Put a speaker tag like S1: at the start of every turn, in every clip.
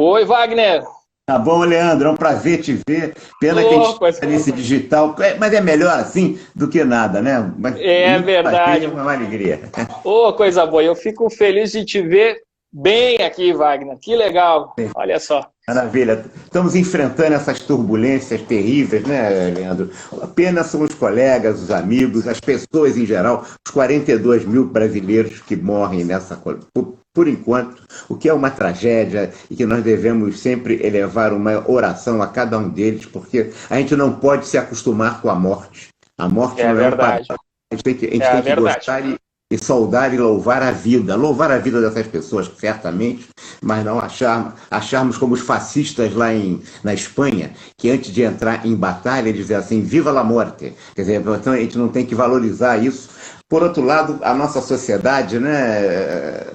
S1: Oi, Wagner.
S2: Tá bom, Leandro, é um prazer te ver. Pena que a gente
S1: Ô, coisa
S2: está nesse
S1: boa.
S2: digital, mas é melhor assim do que nada, né? Mas
S1: É
S2: muito prazer, é
S1: verdade.
S2: uma alegria.
S1: Ô, coisa boa. Eu fico feliz de te ver bem aqui, Wagner. Que legal. Olha só.
S2: Maravilha. Estamos enfrentando essas turbulências terríveis, né, Leandro? Apenas são os colegas, os amigos, as pessoas em geral, os 42 mil brasileiros que morrem por enquanto, o que é uma tragédia e que nós devemos sempre elevar uma oração a cada um deles, porque a gente não pode se acostumar com a morte. A morte
S1: É
S2: não é um padrão.
S1: verdade.
S2: A gente
S1: É
S2: tem que
S1: verdade.
S2: gostar e saudar e louvar a vida dessas pessoas, certamente, mas não acharmos como os fascistas lá na Espanha, que antes de entrar em batalha, eles diziam assim, viva la morte. Quer dizer, então a gente não tem que valorizar isso. Por outro lado, a nossa sociedade, né,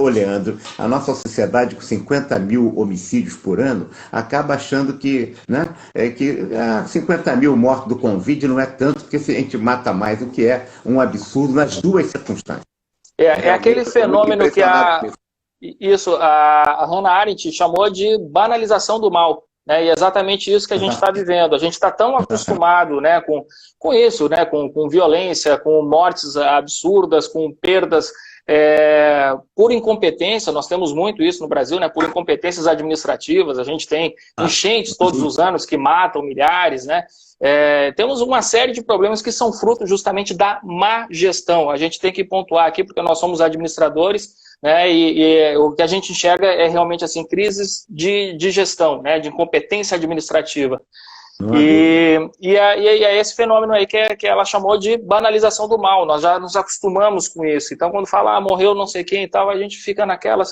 S2: ô Leandro, a nossa sociedade com 50 mil homicídios por ano acaba achando que, né, 50 mil mortos do Covid não é tanto, porque se a gente mata mais, o que é um absurdo nas duas circunstâncias.
S1: É
S2: Realmente,
S1: aquele
S2: eu estou muito
S1: fenômeno que
S2: impressionado com isso.
S1: a Hannah Arendt chamou de banalização do mal. Né? E é exatamente isso que a gente está vivendo. A gente está tão acostumado, né, com isso, né, com violência, com mortes absurdas, com perdas por incompetência. Nós temos muito isso no Brasil, né, por incompetências administrativas. A gente tem enchentes todos os anos que matam milhares, né? Temos uma série de problemas que são fruto justamente da má gestão. A gente tem que pontuar aqui, porque nós somos administradores, né, e o que a gente enxerga é realmente assim, crises de gestão, né, de incompetência administrativa. É esse fenômeno aí que ela chamou de banalização do mal. Nós já nos acostumamos com isso. Então, quando fala, morreu não sei quem e tal, a gente fica naquela,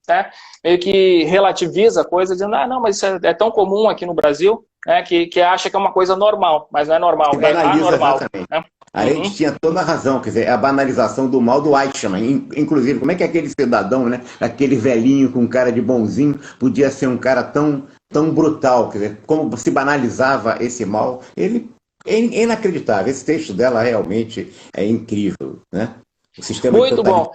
S1: né, meio que relativiza a coisa, dizendo, não, mas isso é tão comum aqui no Brasil, né, que acha que é uma coisa normal, mas não é normal,
S2: Se
S1: é
S2: banaliza
S1: anormal.
S2: exatamente.
S1: Né?
S2: A gente tinha toda a razão, quer dizer, a banalização do mal do Eichmann. Inclusive, como é que aquele cidadão, né, aquele velhinho com cara de bonzinho, podia ser um cara tão brutal? Quer dizer, como se banalizava esse mal? É inacreditável. Esse texto dela realmente é incrível, né? O sistema de
S1: Muito bom.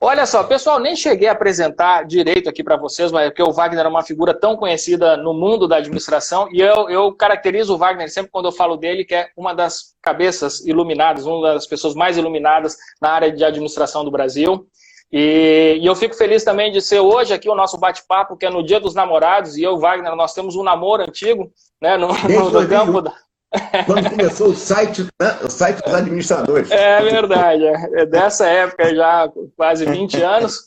S1: Olha só, pessoal, nem cheguei a apresentar direito aqui para vocês, mas porque o Wagner é uma figura tão conhecida no mundo da administração, e eu caracterizo o Wagner sempre quando eu falo dele, que é uma das cabeças iluminadas, uma das pessoas mais iluminadas na área de administração do Brasil. E eu fico feliz também de ser hoje aqui o nosso bate-papo, que é no Dia dos Namorados, e eu e o Wagner, nós temos um namoro antigo, né, no campo da...
S2: Quando começou o site, né, o site dos administradores.
S1: É verdade, é dessa época já, quase 20 anos,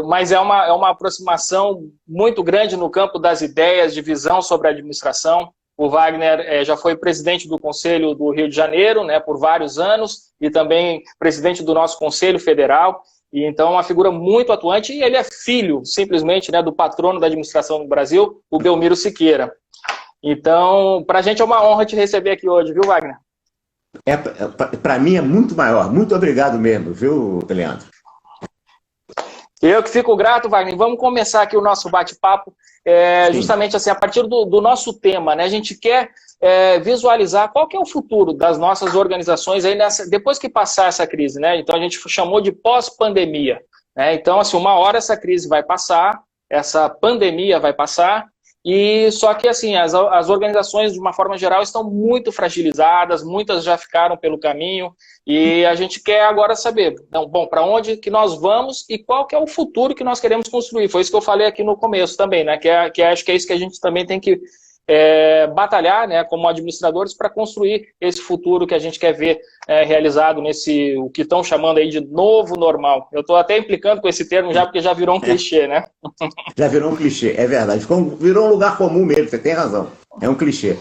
S1: mas é uma aproximação muito grande no campo das ideias, de visão sobre a administração. O Wagner já foi presidente do Conselho do Rio de Janeiro, né, por vários anos, e também presidente do nosso Conselho Federal, e então é uma figura muito atuante, e ele é filho, simplesmente, né, do patrono da administração no Brasil, o Belmiro Siqueira. Então, para a gente é uma honra te receber aqui hoje, viu, Wagner?
S2: Para mim é muito maior. Muito obrigado mesmo, viu, Leandro?
S1: Eu que fico grato, Wagner. Vamos começar aqui o nosso bate-papo, justamente assim, a partir do nosso tema, né? A gente quer visualizar qual que é o futuro das nossas organizações aí depois que passar essa crise, né? Então a gente chamou de pós-pandemia, né? Então, assim, uma hora essa crise vai passar, essa pandemia vai passar. E só que assim, as organizações, de uma forma geral, estão muito fragilizadas, muitas já ficaram pelo caminho, e a gente quer agora saber, então, bom, para onde que nós vamos e qual que é o futuro que nós queremos construir. Foi isso que eu falei aqui no começo também, né? Que acho que é isso que a gente também tem que batalhar, né, como administradores, para construir esse futuro que a gente quer ver realizado nesse, o que estão chamando aí de novo normal. Eu estou até implicando com esse termo já, porque já virou um clichê, né?
S2: Já virou um clichê, é verdade. Virou um lugar comum mesmo, você tem razão. É um clichê.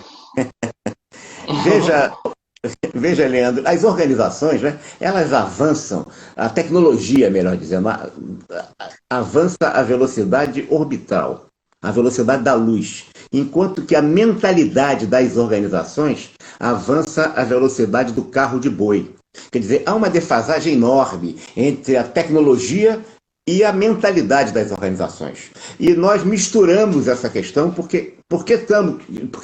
S2: Veja, Leandro, as organizações, né, elas avançam, a tecnologia, melhor dizendo, avança a velocidade orbital, a velocidade da luz, enquanto que a mentalidade das organizações avança a velocidade do carro de boi. Quer dizer, há uma defasagem enorme entre a tecnologia e a mentalidade das organizações. E nós misturamos essa questão porque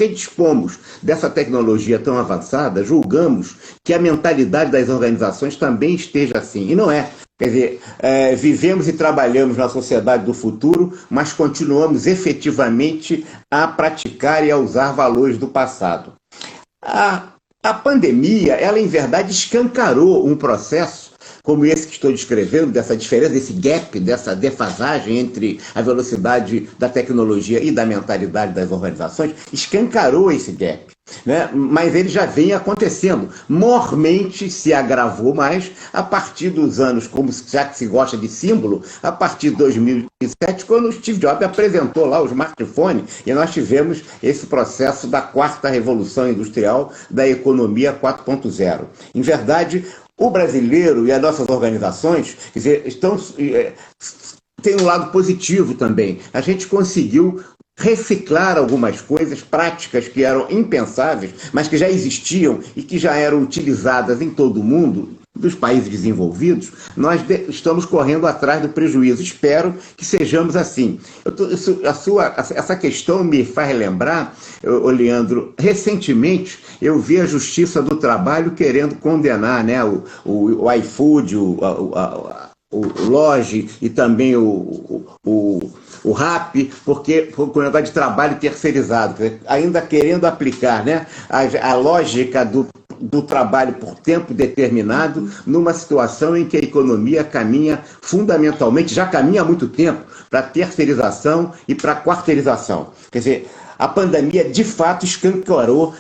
S2: dispomos dessa tecnologia tão avançada, julgamos que a mentalidade das organizações também esteja assim. E não é. Quer dizer, vivemos e trabalhamos na sociedade do futuro, mas continuamos efetivamente a praticar e a usar valores do passado. A pandemia, ela em verdade escancarou um processo como esse que estou descrevendo, dessa diferença, desse gap, dessa defasagem entre a velocidade da tecnologia e da mentalidade das organizações, escancarou esse gap, né? Mas ele já vem acontecendo. Mormente se agravou mais a partir dos anos, como já que se gosta de símbolo, a partir de 2007, quando o Steve Jobs apresentou lá o smartphone, e nós tivemos esse processo da quarta revolução industrial da economia 4.0. Em verdade, o brasileiro e as nossas organizações, quer dizer, tem um lado positivo também. A gente conseguiu reciclar algumas coisas, práticas que eram impensáveis, mas que já existiam e que já eram utilizadas em todo o mundo, dos países desenvolvidos. Nós estamos correndo atrás do prejuízo. Espero que sejamos assim. Essa questão me faz lembrar, Leandro, recentemente eu vi a Justiça do Trabalho querendo condenar, né, o iFood, o Loge e também o RAP, porque por conta de trabalho terceirizado, ainda querendo aplicar, né, a lógica do trabalho por tempo determinado numa situação em que a economia caminha fundamentalmente, já caminha há muito tempo, para terceirização e para quarteirização. Quer dizer, a pandemia de fato escancarou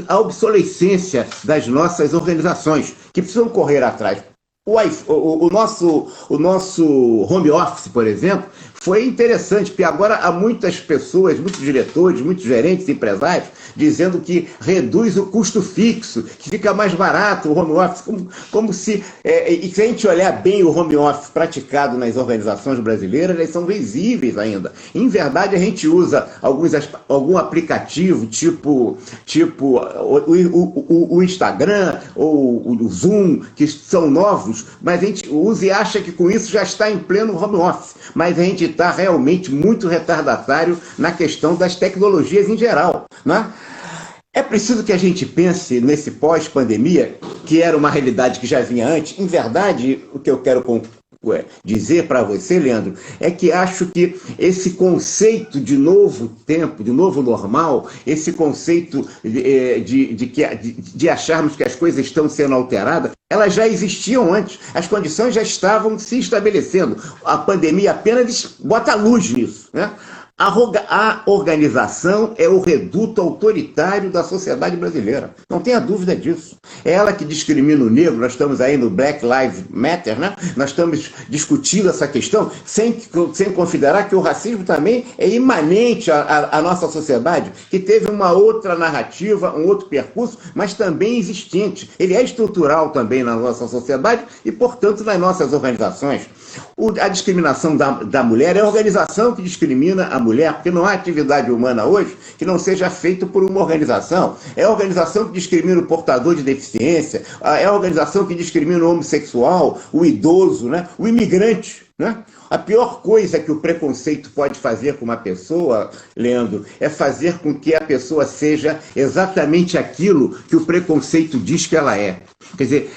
S2: a obsolescência das nossas organizações, que precisam correr atrás. O nosso home office, por exemplo, foi interessante, porque agora há muitas pessoas, muitos diretores, muitos gerentes, empresários, dizendo que reduz o custo fixo, que fica mais barato o home office, como se... e se a gente olhar bem o home office praticado nas organizações brasileiras, eles são visíveis ainda. Em verdade, a gente usa algum aplicativo, tipo o Instagram ou o Zoom, que são novos, mas a gente usa e acha que com isso já está em pleno home office. Mas a gente está realmente muito retardatário na questão das tecnologias em geral, né? É preciso que a gente pense nesse pós-pandemia, que era uma realidade que já vinha antes. Em verdade, o que eu quero dizer para você, Leandro, é que acho que esse conceito de novo tempo, de novo normal, esse conceito de acharmos que as coisas estão sendo alteradas, elas já existiam antes, as condições já estavam se estabelecendo. A pandemia apenas bota luz nisso, né? A organização é o reduto autoritário da sociedade brasileira. Não tenha dúvida disso. É ela que discrimina o negro. Nós estamos aí no Black Lives Matter, né? Nós estamos discutindo essa questão sem considerar que o racismo também é imanente à nossa sociedade, que teve uma outra narrativa, um outro percurso, mas também existente. Ele é estrutural também na nossa sociedade e, portanto, nas nossas organizações. A discriminação da mulher é a organização que discrimina a mulher, porque não há atividade humana hoje que não seja feita por uma organização. É a organização que discrimina o portador de deficiência, é a organização que discrimina o homossexual, o idoso, né? O imigrante, né? A pior coisa que o preconceito pode fazer com uma pessoa, Leandro, é fazer com que a pessoa seja exatamente aquilo que o preconceito diz que ela é. Quer dizer,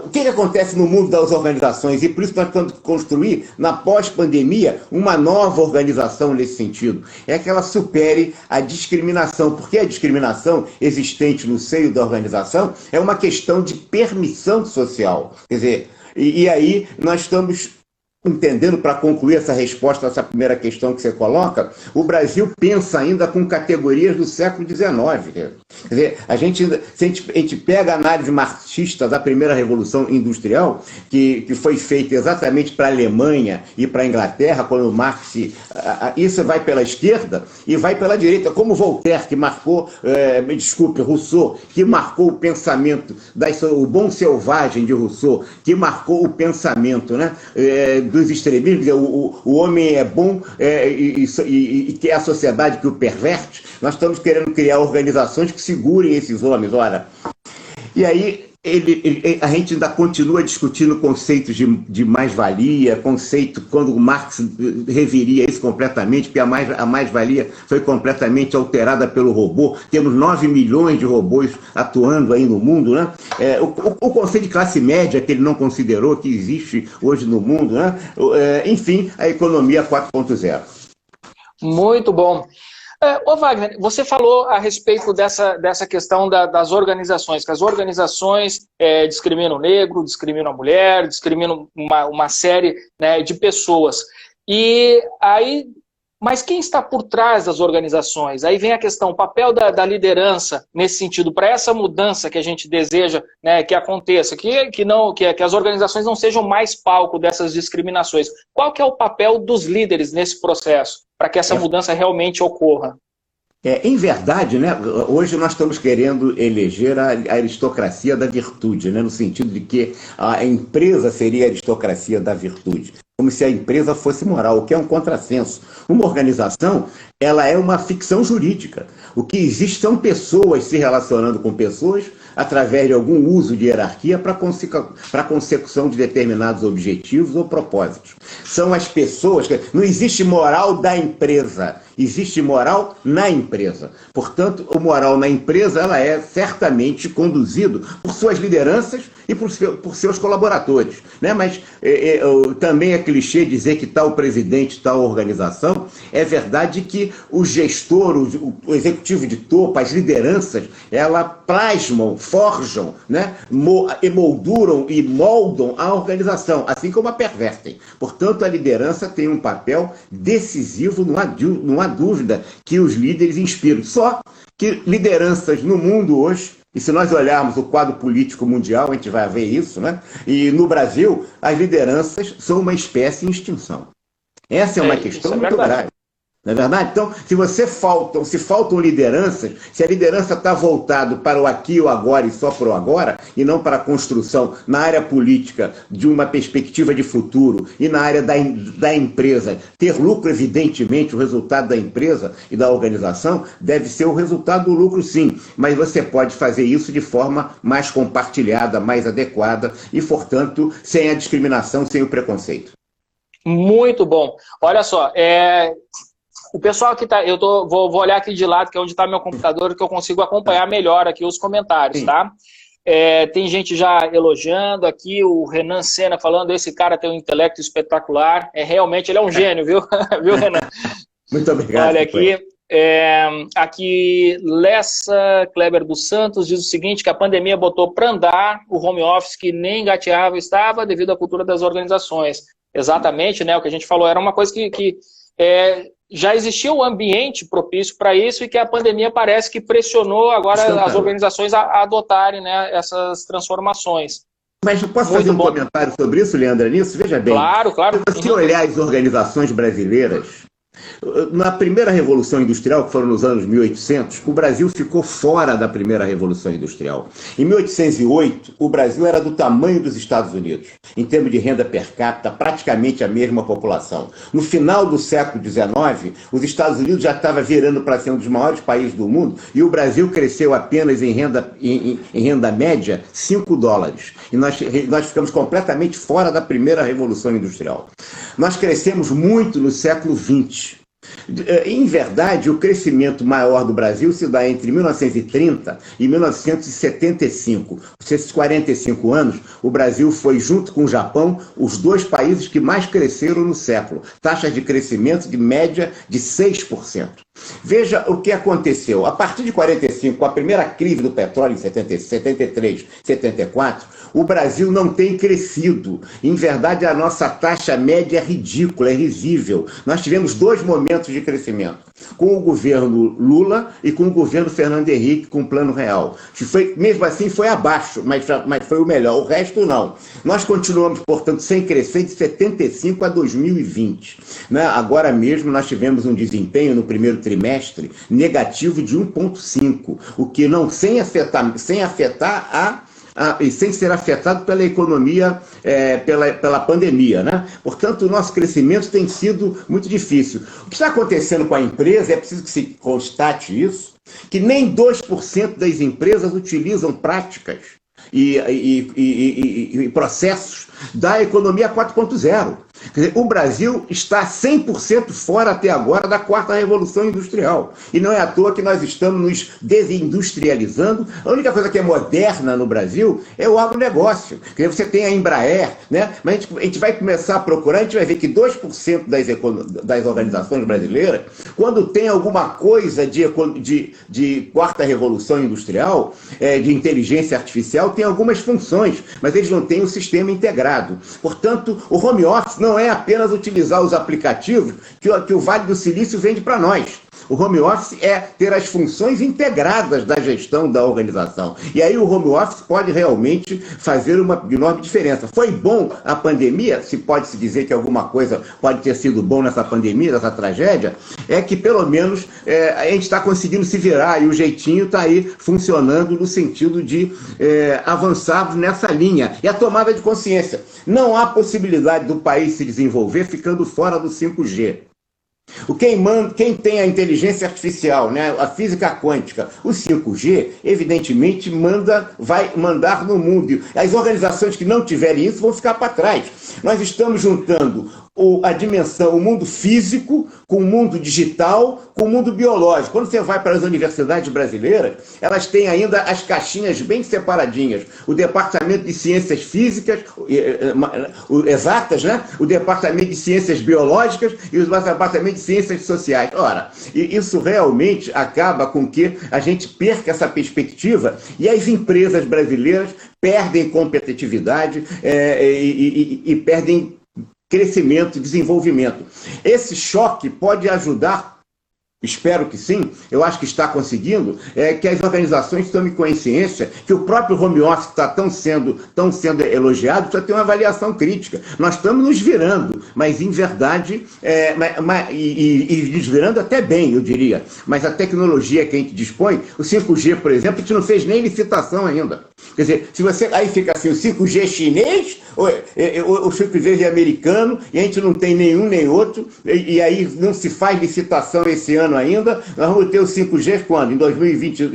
S2: o que acontece no mundo das organizações? E por isso nós temos que construir, na pós-pandemia, uma nova organização nesse sentido. É que ela supere a discriminação, porque a discriminação existente no seio da organização é uma questão de permissão social. Quer dizer, e aí nós estamos entendendo, para concluir essa resposta a essa primeira questão que você coloca, o Brasil pensa ainda com categorias do século XIX. Quer dizer, se a gente pega a análise marxista da primeira Revolução Industrial, que foi feita exatamente para a Alemanha e para a Inglaterra, quando Marx... Isso vai pela esquerda e vai pela direita, como Voltaire, que marcou... Rousseau, que marcou o pensamento, o bom selvagem de Rousseau, que marcou o pensamento, né, dos extremismos, o homem é bom e que é a sociedade que o perverte. Nós estamos querendo criar organizações que segurem esses homens, ora. E aí a gente ainda continua discutindo conceitos de mais-valia, conceito quando o Marx reviria isso completamente, porque a mais-valia foi completamente alterada pelo robô. Temos 9 milhões de robôs atuando aí no mundo, né? O conceito de classe média, que ele não considerou que existe hoje no mundo, né? Enfim, a economia 4.0.
S1: Muito bom. Ô Wagner, você falou a respeito dessa questão das organizações, que as organizações discriminam o negro, discriminam a mulher, discriminam uma série, né, de pessoas. E aí, mas quem está por trás das organizações? Aí vem a questão, o papel da liderança nesse sentido, para essa mudança que a gente deseja, né, que aconteça, que as organizações não sejam mais palco dessas discriminações. Qual que é o papel dos líderes nesse processo, para que essa mudança realmente ocorra?
S2: Em verdade, né, hoje nós estamos querendo eleger a aristocracia da virtude, né, no sentido de que a empresa seria a aristocracia da virtude, como se a empresa fosse moral, o que é um contrassenso. Uma organização, ela é uma ficção jurídica. O que existe são pessoas se relacionando com pessoas através de algum uso de hierarquia para a consecução de determinados objetivos ou propósitos. São as pessoas, não existe moral da empresa, existe moral na empresa. Portanto, o moral na empresa ela é certamente conduzido por suas lideranças e por seus colaboradores, né? Mas também é clichê dizer que tal presidente, tal organização. É verdade que o gestor, o executivo de topo, as lideranças, ela plasmam, forjam, né? Emolduram e moldam a organização, assim como a pervertem. Portanto, a liderança tem um papel decisivo, não há dúvida que os líderes inspiram. Só que lideranças no mundo hoje, e se nós olharmos o quadro político mundial, a gente vai ver isso, né? E no Brasil, as lideranças são uma espécie em extinção. Essa é uma questão muito grave. Não é verdade? Então, se faltam lideranças, se a liderança está voltada para o aqui, o agora e só para o agora, e não para a construção na área política de uma perspectiva de futuro e na área da empresa, ter lucro, evidentemente, o resultado da empresa e da organização deve ser o resultado do lucro, sim, mas você pode fazer isso de forma mais compartilhada, mais adequada e, portanto, sem a discriminação, sem o preconceito.
S1: Muito bom. Olha só, o pessoal que está... Vou olhar aqui de lado, que é onde está meu computador, que eu consigo acompanhar melhor aqui os comentários, tá? Tem gente já elogiando aqui, o Renan Senna falando, esse cara tem um intelecto espetacular. Realmente, ele é um gênio, viu? Viu, Renan?
S2: Muito obrigado.
S1: Olha aqui, aqui Lessa Kleber dos Santos diz o seguinte, que a pandemia botou para andar o home office que nem engateável estava devido à cultura das organizações. Exatamente, né? O que a gente falou, era uma coisa que já existia um ambiente propício para isso e que a pandemia parece que pressionou agora as organizações a adotarem, né, essas transformações.
S2: Mas eu posso fazer um comentário sobre isso, Leandro, nisso? Veja bem.
S1: Claro, claro.
S2: Se você olhar as organizações brasileiras, na primeira Revolução Industrial, que foram nos anos 1800, o Brasil ficou fora da primeira Revolução Industrial. Em 1808, o Brasil era do tamanho dos Estados Unidos, em termos de renda per capita, praticamente a mesma população. No final do século XIX, os Estados Unidos já estavam virando para ser um dos maiores países do mundo e o Brasil cresceu apenas em renda média $5. E nós ficamos completamente fora da primeira Revolução Industrial. Nós crescemos muito no século XX. Em verdade, o crescimento maior do Brasil se dá entre 1930 e 1975. Esses 45 anos, o Brasil foi, junto com o Japão, os dois países que mais cresceram no século. Taxas de crescimento de média de 6%. Veja o que aconteceu. A partir de 45, com a primeira crise do petróleo em 73, 74, o Brasil não tem crescido. Em verdade, a nossa taxa média é ridícula, é risível. Nós tivemos dois momentos de crescimento, com o governo Lula e com o governo Fernando Henrique, com o Plano Real. Mesmo assim, foi abaixo, mas foi o melhor. O resto, não. Nós continuamos, portanto, sem crescer de 75 a 2020. Né? Agora mesmo, nós tivemos um desempenho no primeiro trimestre negativo de 1,5, o que não sem afetar e sem ser afetado pela economia, pela pandemia, né? Portanto, o nosso crescimento tem sido muito difícil. O que está acontecendo com a empresa, é preciso que se constate isso, que nem 2% das empresas utilizam práticas e processos da economia 4.0. Quer dizer, o Brasil está 100% fora até agora da quarta revolução industrial. E não é à toa que nós estamos nos desindustrializando. A única coisa que é moderna no Brasil é o agronegócio. Quer dizer, você tem a Embraer, né? Mas a gente vai começar a procurar, a gente vai ver que 2% das organizações brasileiras, quando tem alguma coisa de quarta revolução industrial, de inteligência artificial, tem algumas funções, mas eles não têm um sistema integrado. Portanto, o home office não é apenas utilizar os aplicativos que o Vale do Silício vende para nós. O home office é ter as funções integradas da gestão da organização. E aí o home office pode realmente fazer uma enorme diferença. Foi bom a pandemia, se pode-se dizer que alguma coisa pode ter sido bom nessa pandemia, nessa tragédia, é que pelo menos a gente está conseguindo se virar e o jeitinho está aí funcionando no sentido de avançarmos nessa linha. E a tomada de consciência. Não há possibilidade do país se desenvolver ficando fora do 5G. Quem tem a inteligência artificial, né, a física quântica, o 5G, evidentemente, vai mandar no mundo. As organizações que não tiverem isso vão ficar para trás. Nós estamos juntando a dimensão, o mundo físico com o mundo digital, com o mundo biológico. Quando você vai para as universidades brasileiras, elas têm ainda as caixinhas bem separadinhas. O departamento de ciências físicas, exatas, né? O departamento de ciências biológicas e o departamento de ciências sociais. Ora, isso realmente acaba com que a gente perca essa perspectiva e as empresas brasileiras perdem competitividade e perdem crescimento e desenvolvimento.Esse choque pode ajudar, espero que sim, eu acho que está conseguindo, que as organizações tomem consciência que o próprio home office está tão sendo elogiado, precisa ter uma avaliação crítica. Nós estamos nos virando, mas em verdade, e nos virando até bem, eu diria, mas a tecnologia que a gente dispõe, o 5G, por exemplo, a gente não fez nem licitação ainda. Quer dizer, se você aí fica assim, o 5G chinês, o 5G americano, e a gente não tem nenhum nem outro, e aí não se faz licitação esse ano ainda, nós vamos ter o 5G quando? Em 2020,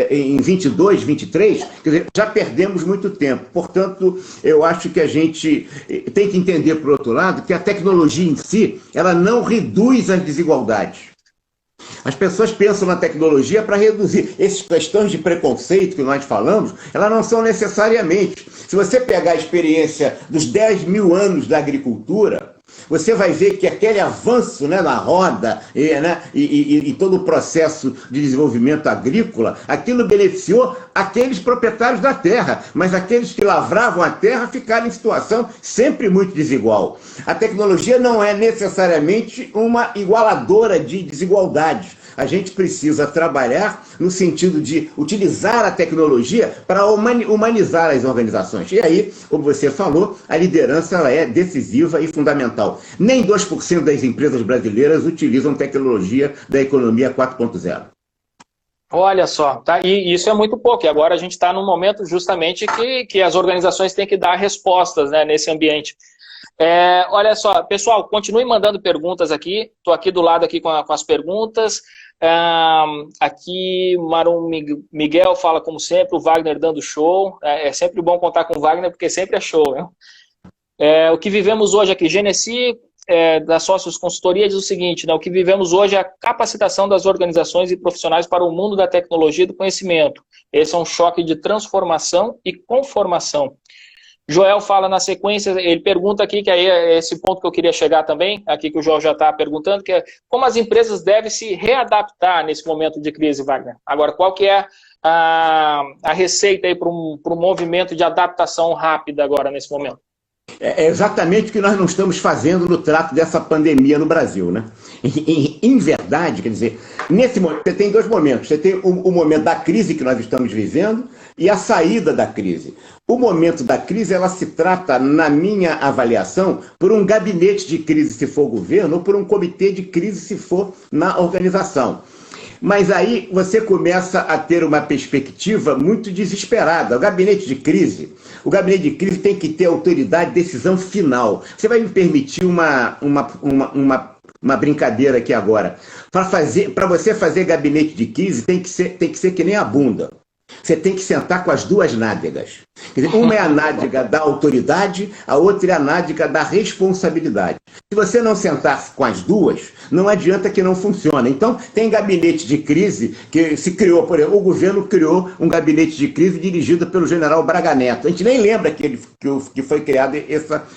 S2: em 22, 23? Quer dizer, já perdemos muito tempo. Portanto, eu acho que a gente tem que entender, por outro lado, que a tecnologia em si, ela não reduz as desigualdades. As pessoas pensam na tecnologia para reduzir. Essas questões de preconceito que nós falamos, elas não são necessariamente. Se você pegar a experiência dos 10 mil anos da agricultura, você vai ver que aquele avanço, né, na roda e todo o processo de desenvolvimento agrícola, aquilo beneficiou aqueles proprietários da terra, mas aqueles que lavravam a terra ficaram em situação sempre muito desigual. A tecnologia não é necessariamente uma igualadora de desigualdades. A gente precisa trabalhar no sentido de utilizar a tecnologia para humanizar as organizações. E aí, como você falou, a liderança ela é decisiva e fundamental. Nem 2% das empresas brasileiras utilizam tecnologia da economia 4.0.
S1: Olha só, tá? E isso é muito pouco. E agora a gente está num momento justamente que as organizações têm que dar respostas, né, nesse ambiente. Olha só, pessoal, continue mandando perguntas aqui. Estou aqui do lado aqui com as perguntas. Aqui Marum Miguel fala como sempre, o Wagner dando show. É sempre bom contar com o Wagner porque sempre é show, né? O que vivemos hoje aqui, Genesi, da Sócios Consultoria, diz o seguinte, né, o que vivemos hoje é a capacitação das organizações e profissionais para o mundo da tecnologia e do conhecimento. Esse é um choque de transformação e conformação. Joel fala na sequência, ele pergunta aqui, que aí é esse ponto que eu queria chegar também, aqui que o Joel já está perguntando, que é como as empresas devem se readaptar nesse momento de crise, Wagner. Agora, qual que é a receita aí para um movimento de adaptação rápida agora nesse momento?
S2: É exatamente o que nós não estamos fazendo no trato dessa pandemia no Brasil, né? Em verdade, quer dizer, nesse momento, você tem dois momentos. Você tem o momento da crise que nós estamos vivendo e a saída da crise. O momento da crise, ela se trata, na minha avaliação, por um gabinete de crise, se for governo, ou por um comitê de crise, se for na organização. Mas aí você começa a ter uma perspectiva muito desesperada. O gabinete de crise tem que ter autoridade de decisão final. Você vai me permitir uma brincadeira aqui agora. Para você fazer gabinete de crise tem que ser que nem a bunda. Você tem que sentar com as duas nádegas. Quer dizer, uma é a nádega da autoridade, a outra é a nádega da responsabilidade. Se você não sentar com as duas, não adianta que não funcione. Então, tem gabinete de crise que se criou, por exemplo, o governo criou um gabinete de crise dirigido pelo general Braga Neto. A gente nem lembra que foi criado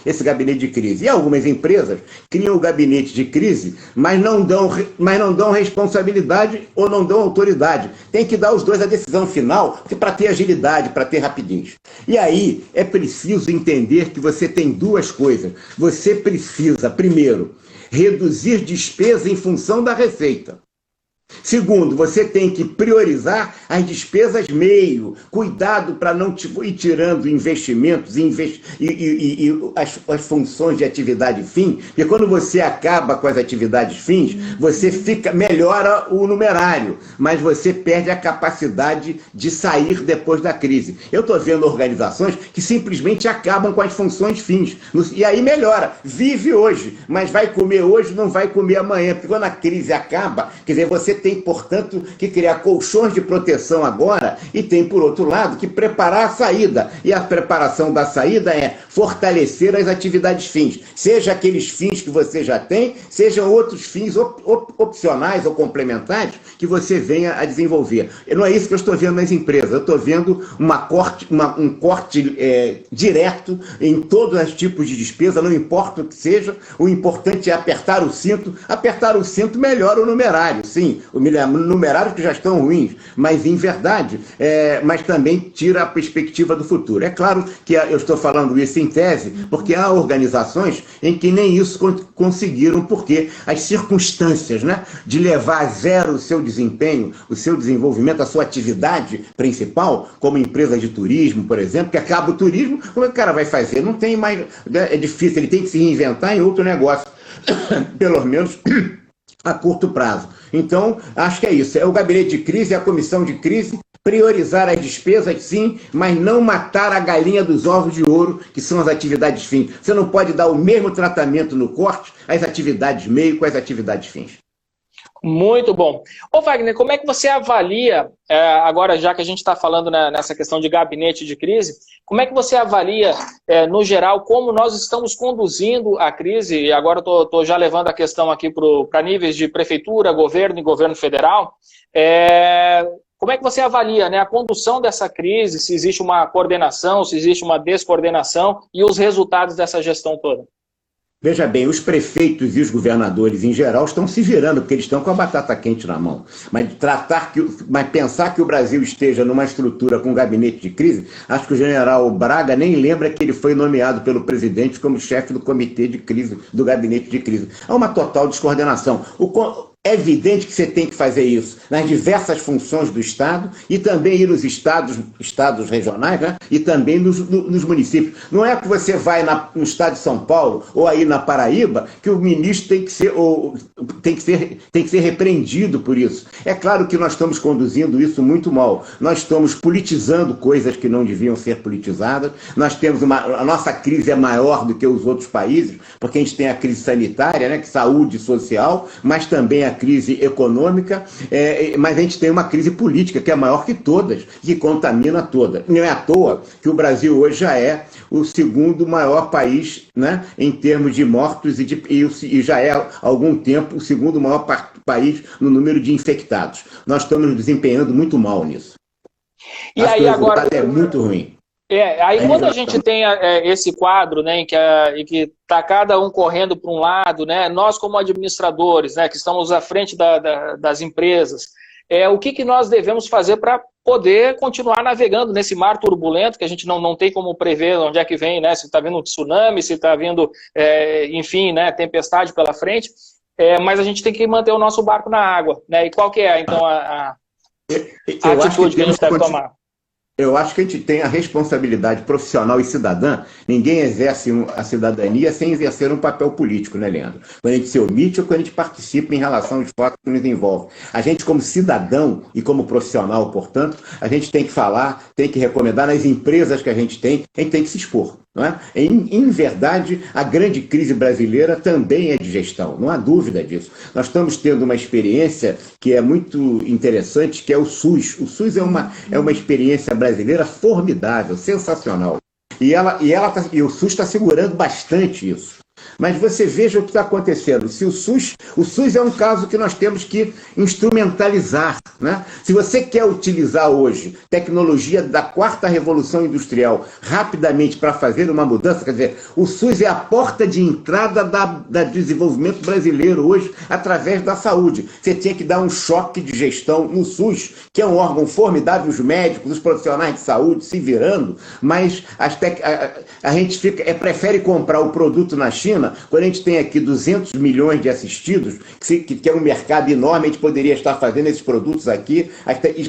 S2: esse gabinete de crise. E algumas empresas criam o gabinete de crise, mas não dão responsabilidade ou não dão autoridade. Tem que dar os dois a decisão final para ter agilidade, para ter rapidez. E aí é preciso entender que você tem duas coisas. Você precisa, primeiro, reduzir despesa em função da receita. Segundo, você tem que priorizar as despesas meio. Cuidado para não ir tirando investimentos e as funções de atividade fim, porque quando você acaba com as atividades fins, você melhora o numerário, mas você perde a capacidade de sair depois da crise. Eu estou vendo organizações que simplesmente acabam com as funções fins. E aí melhora. Vive hoje, mas vai comer hoje, não vai comer amanhã. Porque quando a crise acaba, quer dizer, você tem, portanto, que criar colchões de proteção agora e tem, por outro lado, que preparar a saída. E a preparação da saída é fortalecer as atividades fins. Seja aqueles fins que você já tem, sejam outros fins opcionais ou complementares que você venha a desenvolver. E não é isso que eu estou vendo nas empresas. Eu estou vendo um corte direto em todos os tipos de despesa, não importa o que seja, o importante é apertar o cinto melhora o numerário, sim, numerários que já estão ruins, mas em verdade, mas também tira a perspectiva do futuro. É claro que eu estou falando isso em tese, porque há organizações em que nem isso conseguiram, porque as circunstâncias, né, de levar a zero o seu desempenho, o seu desenvolvimento, a sua atividade principal, como empresa de turismo, por exemplo, que acaba o turismo, como é que o cara vai fazer? Não tem mais, é difícil, ele tem que se reinventar em outro negócio, pelo menos a curto prazo. Então, acho que é isso. É o gabinete de crise, a comissão de crise, priorizar as despesas, sim, mas não matar a galinha dos ovos de ouro, que são as atividades fins. Você não pode dar o mesmo tratamento no corte às atividades meio com as atividades fins.
S1: Muito bom. Ô Wagner, como é que você avalia, agora já que a gente está falando nessa questão de gabinete de crise, como é que você avalia, no geral, como nós estamos conduzindo a crise, e agora estou já levando a questão aqui para níveis de prefeitura, governo e governo federal, como é que você avalia, né, a condução dessa crise, se existe uma coordenação, se existe uma descoordenação e os resultados dessa gestão toda?
S2: Veja bem, os prefeitos e os governadores, em geral, estão se virando, porque eles estão com a batata quente na mão. Mas pensar que o Brasil esteja numa estrutura com gabinete de crise, acho que o general Braga nem lembra que ele foi nomeado pelo presidente como chefe do comitê de crise, do gabinete de crise. Há uma total descoordenação. É evidente que você tem que fazer isso nas diversas funções do Estado e também ir nos estados regionais, né? E também nos municípios. Não é que você vai no estado de São Paulo ou aí na Paraíba que o ministro tem que ser repreendido por isso. É claro que nós estamos conduzindo isso muito mal. Nós estamos politizando coisas que não deviam ser politizadas. Nós temos a nossa crise é maior do que os outros países, porque a gente tem a crise sanitária, né? Saúde social, mas também a crise econômica, mas a gente tem uma crise política que é maior que todas, que contamina toda. Não é à toa que o Brasil hoje já é o segundo maior país, né, em termos de mortos e já é há algum tempo o segundo maior país no número de infectados. Nós estamos nos desempenhando muito mal nisso.
S1: E acho aí que o
S2: resultado
S1: agora
S2: é muito ruim.
S1: Aí quando a gente tem esse quadro, né, em que está cada um correndo para um lado, né, nós como administradores, né, que estamos à frente das empresas, o que nós devemos fazer para poder continuar navegando nesse mar turbulento, que a gente não tem como prever onde é que vem, né, se está vindo um tsunami, se está vindo, enfim, né, tempestade pela frente, mas a gente tem que manter o nosso barco na água, né, e qual que é, então, a atitude que a gente deve tomar?
S2: Eu acho que a gente tem a responsabilidade profissional e cidadã. Ninguém exerce a cidadania sem exercer um papel político, né, Leandro? Quando a gente se omite ou quando a gente participa em relação aos fatos que nos envolvem. A gente, como cidadão e como profissional, portanto, a gente tem que falar, tem que recomendar nas empresas que a gente tem que se expor. Não é? Em verdade, a grande crise brasileira também é de gestão, não há dúvida disso. Nós estamos tendo uma experiência que é muito interessante, que é o SUS. O SUS é uma experiência brasileira formidável, sensacional. E o SUS está segurando bastante isso. Mas você veja o que está acontecendo. Se o SUS é um caso que nós temos que instrumentalizar, né? Se você quer utilizar hoje tecnologia da quarta revolução industrial rapidamente para fazer uma mudança, quer dizer, o SUS é a porta de entrada da desenvolvimento brasileiro hoje através da saúde. Você tinha que dar um choque de gestão no SUS, que é um órgão formidável, os médicos, os profissionais de saúde se virando, mas a gente prefere comprar o produto na China, quando a gente tem aqui 200 milhões de assistidos, que é um mercado enorme, a gente poderia estar fazendo esses produtos aqui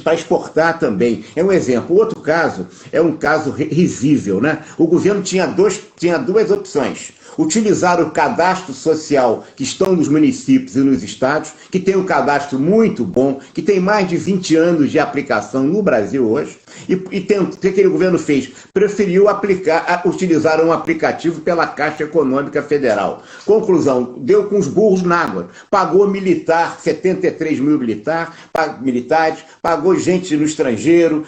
S2: para exportar também. É um exemplo. O outro caso é um caso risível, né? O governo tinha duas opções. Utilizar o cadastro social que estão nos municípios e nos estados, que tem um cadastro muito bom, que tem mais de 20 anos de aplicação no Brasil hoje, o que aquele governo fez? Preferiu utilizar um aplicativo pela Caixa Econômica Federal. Conclusão, deu com os burros na água. Pagou militar, 73 mil militares, pagou gente no estrangeiro,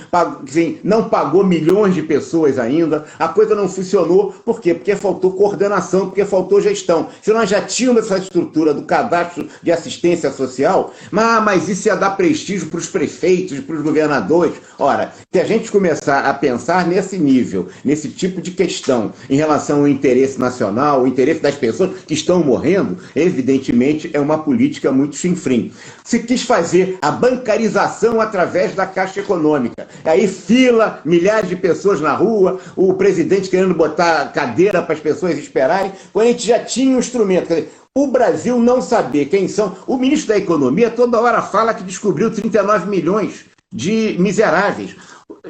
S2: não pagou milhões de pessoas ainda. A coisa não funcionou. Por quê? Porque faltou coordenação, porque faltou gestão. Se nós já tínhamos essa estrutura do cadastro de assistência social, mas isso ia dar prestígio para os prefeitos, para os governadores. Ora, se a gente começar a pensar nesse nível, nesse tipo de questão em relação ao interesse nacional, o interesse das pessoas que estão morrendo, evidentemente é uma política muito chinfrim. Se quis fazer a bancarização através da Caixa Econômica, aí fila, milhares de pessoas na rua, o presidente querendo botar cadeira para as pessoas esperarem, quando a gente já tinha um instrumento. Quer dizer, o Brasil não saber quem são... O ministro da Economia toda hora fala que descobriu 39 milhões de miseráveis,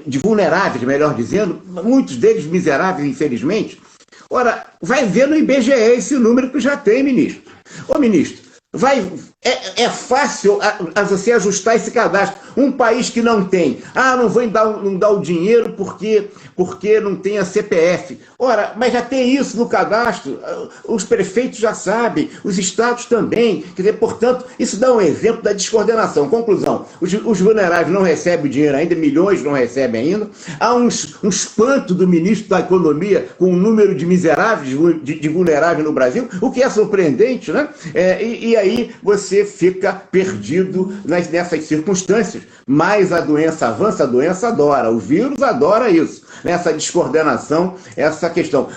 S2: de vulneráveis, melhor dizendo, muitos deles miseráveis, infelizmente. Ora, vai ver no IBGE esse número que já tem, ministro. Ô, ministro, é fácil a você ajustar esse cadastro. Um país que não tem, não dar o dinheiro porque não tem a CPF. Ora, mas já tem isso no cadastro, os prefeitos já sabem, os estados também. Quer dizer, portanto, isso dá um exemplo da descoordenação. Conclusão, os vulneráveis não recebem o dinheiro ainda, milhões não recebem ainda. Há um espanto do ministro da Economia com o número de miseráveis, de vulneráveis no Brasil, o que é surpreendente, né? E aí você fica perdido nessas circunstâncias. Mais a doença avança, a doença adora. O vírus adora isso. Essa descoordenação, essa questão.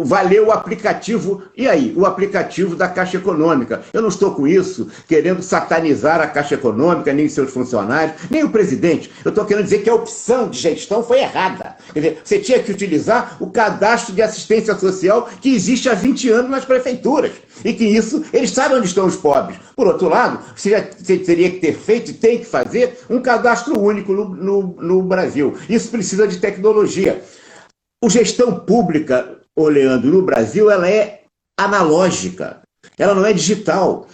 S2: Valeu o aplicativo, e aí? O aplicativo da Caixa Econômica. Eu não estou com isso querendo satanizar a Caixa Econômica, nem seus funcionários, nem o presidente. Eu estou querendo dizer que a opção de gestão foi errada. Quer dizer, você tinha que utilizar o cadastro de assistência social que existe há 20 anos nas prefeituras. E que isso, eles sabem onde estão os pobres. Por outro lado, você teria que ter feito e tem que fazer um cadastro único no Brasil. Isso precisa de tecnologia. A gestão pública, Leandro, no Brasil, ela é analógica. Ela não é digital.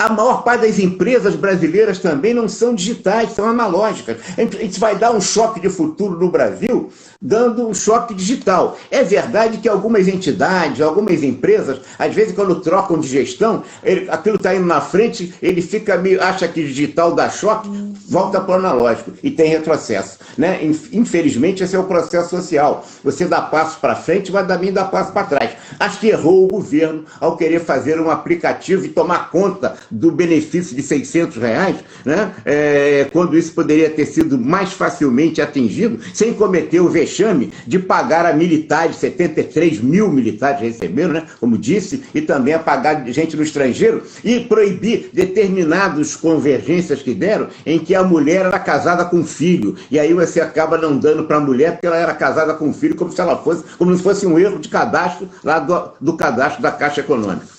S2: A maior parte das empresas brasileiras também não são digitais, são analógicas. A gente vai dar um choque de futuro no Brasil dando um choque digital. É verdade que algumas entidades, algumas empresas, às vezes quando trocam de gestão, aquilo está indo na frente, ele acha que digital dá choque, volta para o analógico e tem retrocesso. Né? Infelizmente, esse é o processo social. Você dá passos para frente, mas também dá passos para trás. Acho que errou o governo ao querer fazer um aplicativo e tomar conta do benefício de R$600, né? Quando isso poderia ter sido mais facilmente atingido, sem cometer o vexame de pagar a militares, 73 mil militares receberam, né? Como disse, e também a pagar gente no estrangeiro, e proibir determinadas convergências que deram, em que a mulher era casada com filho, e aí você acaba não dando para a mulher porque ela era casada com filho, como se fosse um erro de cadastro lá do cadastro da Caixa Econômica.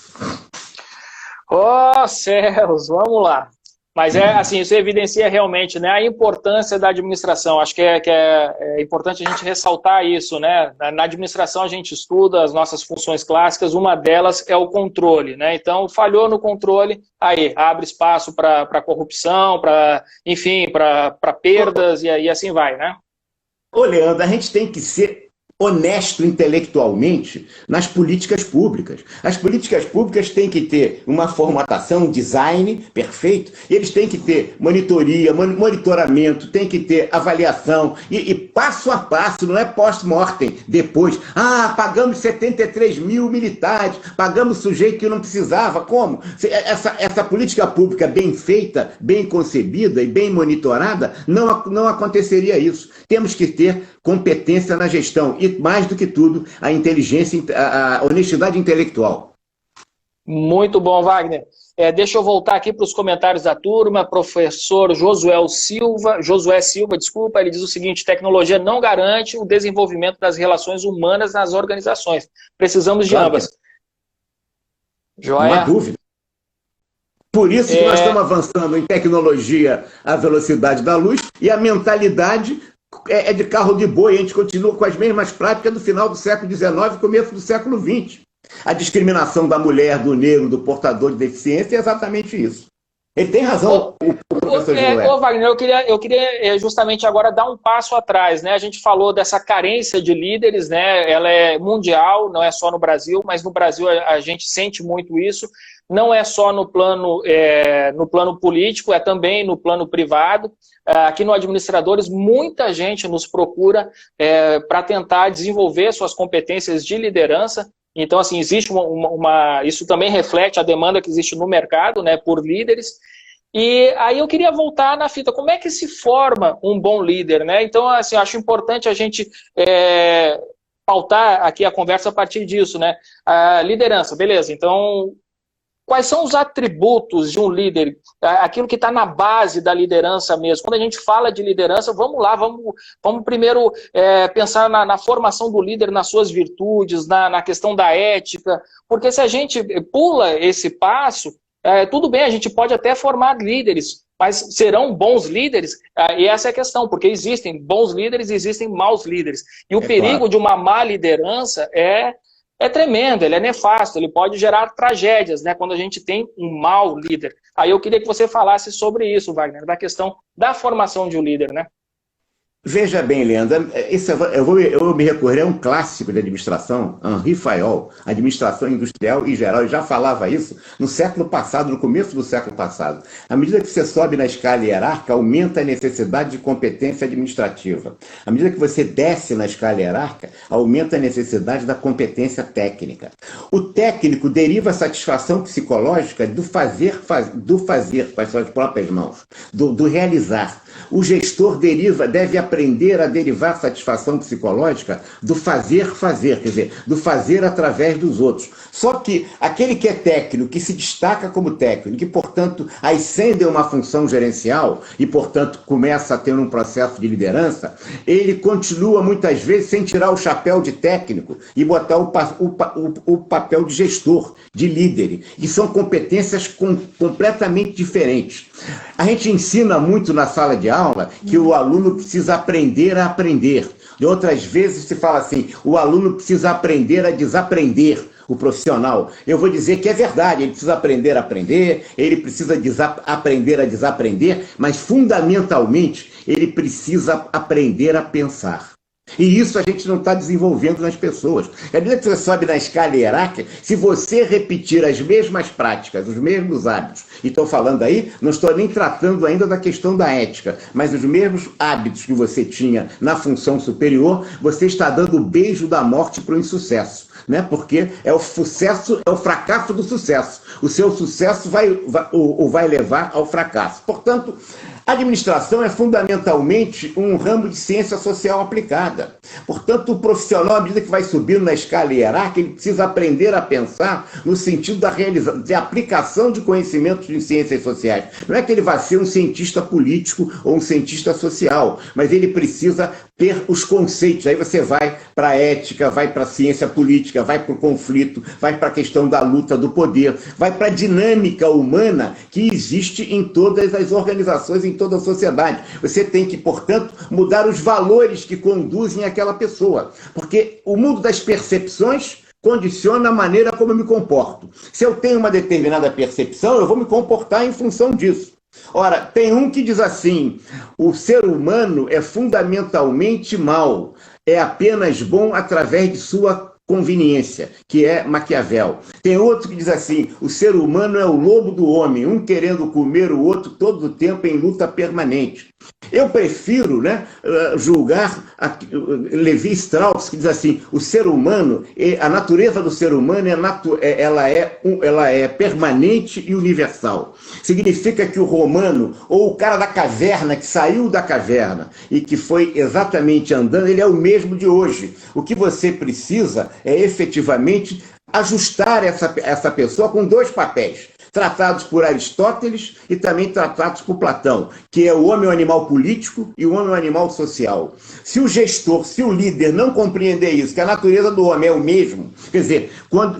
S1: Oh, céus, vamos lá. Mas assim, isso evidencia realmente, né, a importância da administração. Acho que é importante a gente ressaltar isso, né? Na administração a gente estuda as nossas funções clássicas, uma delas é o controle, né? Então, falhou no controle, aí abre espaço para corrupção, enfim, para perdas e assim vai, né?
S2: Ô, Leandro, a gente tem que ser honesto intelectualmente nas políticas públicas. As políticas públicas têm que ter uma formatação, um design perfeito, e eles têm que ter monitoria, monitoramento, tem que ter avaliação, e passo a passo, não é post-mortem, depois, pagamos 73 mil militares, pagamos sujeito que não precisava, como? Essa política pública bem feita, bem concebida e bem monitorada, não aconteceria isso. Temos que ter competência na gestão e, mais do que tudo, a inteligência, a honestidade intelectual.
S1: Muito bom, Wagner. Deixa eu voltar aqui para os comentários da turma. Professor Josué Silva, ele diz o seguinte: tecnologia não garante o desenvolvimento das relações humanas nas organizações. Precisamos de ambas.
S2: Joia? Não há dúvida. Por isso que nós estamos avançando em tecnologia à velocidade da luz, e a mentalidade é de carro de boi. A gente continua com as mesmas práticas do final do século XIX e começo do século XX. A discriminação da mulher, do negro, do portador de deficiência é exatamente isso. Ele tem razão, o professor Josué.
S1: Wagner, eu queria justamente agora dar um passo atrás, né? A gente falou dessa carência de líderes, né? Ela é mundial, não é só no Brasil, mas no Brasil a gente sente muito isso. Não é só no plano político, é também no plano privado. Aqui no Administradores, muita gente nos procura para tentar desenvolver suas competências de liderança. Então, assim, existe isso também reflete a demanda que existe no mercado, né, por líderes. E aí eu queria voltar na fita, como é que se forma um bom líder, né? Então, assim, acho importante a gente pautar aqui a conversa a partir disso, né? A liderança, beleza, então, quais são os atributos de um líder, aquilo que está na base da liderança mesmo? Quando a gente fala de liderança, vamos lá, vamos primeiro pensar na formação do líder, nas suas virtudes, na questão da ética, porque se a gente pula esse passo, tudo bem, a gente pode até formar líderes, mas serão bons líderes? E essa é a questão, porque existem bons líderes e existem maus líderes. E o perigo de uma má liderança é tremendo, ele é nefasto, ele pode gerar tragédias, né, quando a gente tem um mau líder. Aí eu queria que você falasse sobre isso, Wagner, da questão da formação de um líder, né?
S2: Veja bem, Leandro, eu vou me recorrer a um clássico de administração, Henri Fayol, administração industrial e geral, ele já falava isso no século passado, no começo do século passado. À medida que você sobe na escala hierárquica, aumenta a necessidade de competência administrativa. À medida que você desce na escala hierárquica, aumenta a necessidade da competência técnica. O técnico deriva a satisfação psicológica do fazer com as suas próprias mãos, do realizar. O gestor deve aprender a derivar satisfação psicológica do fazer, quer dizer, do fazer através dos outros. Só que aquele que é técnico, que se destaca como técnico, que, portanto, ascende a uma função gerencial e, portanto, começa a ter um processo de liderança, ele continua, muitas vezes, sem tirar o chapéu de técnico e botar o papel de gestor, de líder, e são competências completamente diferentes. A gente ensina muito na sala de aula que o aluno precisa aprender a aprender. De outras vezes se fala assim, o aluno precisa aprender a desaprender, o profissional. Eu vou dizer que é verdade, ele precisa aprender a aprender, ele precisa aprender a desaprender, mas fundamentalmente ele precisa aprender a pensar. E isso a gente não está desenvolvendo nas pessoas. À medida que você sobe na escala hierárquica, se você repetir as mesmas práticas, os mesmos hábitos, e estou falando aí, não estou nem tratando ainda da questão da ética, mas os mesmos hábitos que você tinha na função superior, você está dando o beijo da morte para o insucesso. Né? Porque é o fracasso do sucesso. O seu sucesso vai levar ao fracasso. Portanto, a administração é fundamentalmente um ramo de ciência social aplicada. Portanto, o profissional, à medida que vai subindo na escala hierárquica, ele precisa aprender a pensar no sentido de aplicação de conhecimentos de ciências sociais. Não é que ele vai ser um cientista político ou um cientista social, mas ele precisa ter os conceitos. Aí você vai para a ética, vai para a ciência política, vai para o conflito, vai para a questão da luta do poder, vai para a dinâmica humana que existe em todas as organizações, em toda a sociedade. Você tem que, portanto, mudar os valores que conduzem aquela pessoa, porque o mundo das percepções condiciona a maneira como eu me comporto. Se eu tenho uma determinada percepção, eu vou me comportar em função disso. Ora, tem um que diz assim, o ser humano é fundamentalmente mau. é apenas bom através de sua conveniência, que é Maquiavel. Tem outro que diz assim: o ser humano é o lobo do homem, um querendo comer o outro todo o tempo em luta permanente. Eu prefiro, né, julgar Levi Strauss, que diz assim: o ser humano, a natureza do ser humano ela é permanente e universal. Significa que o romano, ou o cara da caverna, que saiu da caverna e que foi exatamente andando, ele é o mesmo de hoje. O que você precisa é efetivamente ajustar essa pessoa com dois papéis, tratados por Aristóteles e também tratados por Platão, que é o homem, o animal político e o homem, o animal social. Se o gestor, se o líder não compreender isso, que a natureza do homem é o mesmo, quer dizer,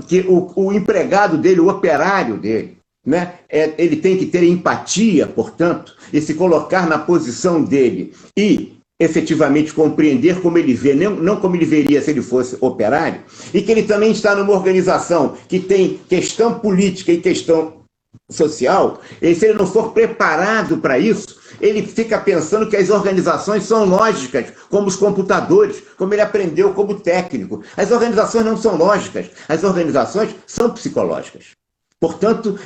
S2: que o empregado dele, o operário dele, né, ele tem que ter empatia, portanto, e se colocar na posição dele e efetivamente compreender como ele vê, não como ele veria se ele fosse operário, e que ele também está numa organização que tem questão política e questão social, e se ele não for preparado para isso, ele fica pensando que as organizações são lógicas, como os computadores, como ele aprendeu como técnico. As organizações não são lógicas, as organizações são psicológicas. Portanto,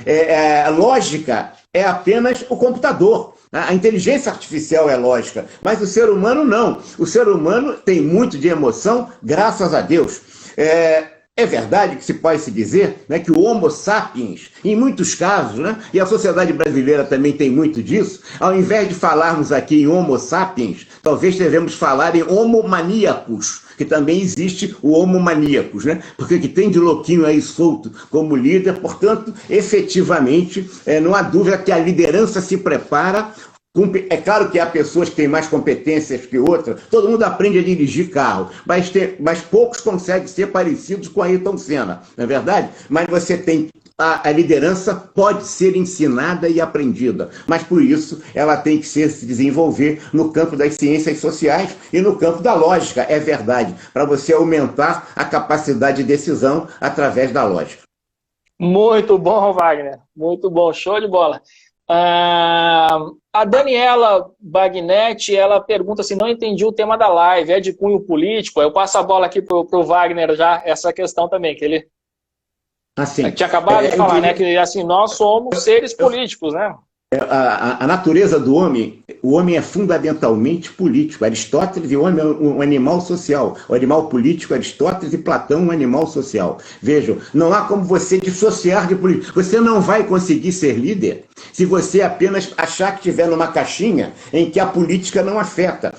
S2: a lógica é apenas o computador. A inteligência artificial é lógica, mas o ser humano não. O ser humano tem muito de emoção, graças a Deus. É verdade que se pode se dizer, né, que o Homo sapiens, em muitos casos, né, e a sociedade brasileira também tem muito disso, ao invés de falarmos aqui em Homo sapiens, talvez devemos falar em Homo maníacos, que também existe o Homo maníacos, né, porque que tem de louquinho aí solto como líder. Portanto, efetivamente, não há dúvida que a liderança se prepara. É claro que há pessoas que têm mais competências que outras, todo mundo aprende a dirigir carro, mas poucos conseguem ser parecidos com Ayrton Senna, não é verdade? Mas você tem a liderança pode ser ensinada e aprendida, mas por isso ela tem que se desenvolver no campo das ciências sociais e no campo da lógica, é verdade, para você aumentar a capacidade de decisão através da lógica.
S1: Muito bom, Wagner, muito bom, show de bola. A Daniela Bagnetti, ela pergunta assim: não entendi o tema da live, é de cunho político? Eu passo a bola aqui para o Wagner já, essa questão também, que ele tinha acabado de falar, né? Que assim, nós somos seres políticos, né?
S2: A natureza do homem, o homem é fundamentalmente político. Aristóteles, o homem é um animal social. O animal político, Aristóteles, e Platão, um animal social. Vejam, não há como você dissociar de político. Você não vai conseguir ser líder se você apenas achar que estiver numa caixinha em que a política não afeta.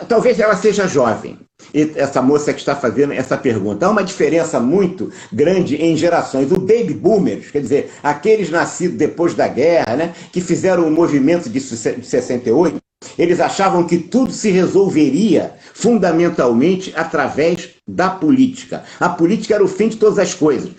S2: Talvez ela seja jovem, essa moça que está fazendo essa pergunta. Há uma diferença muito grande em gerações. Os baby boomers, quer dizer, aqueles nascidos depois da guerra, né, que fizeram o movimento de 68, eles achavam que tudo se resolveria fundamentalmente através da política. A política era o fim de todas as coisas.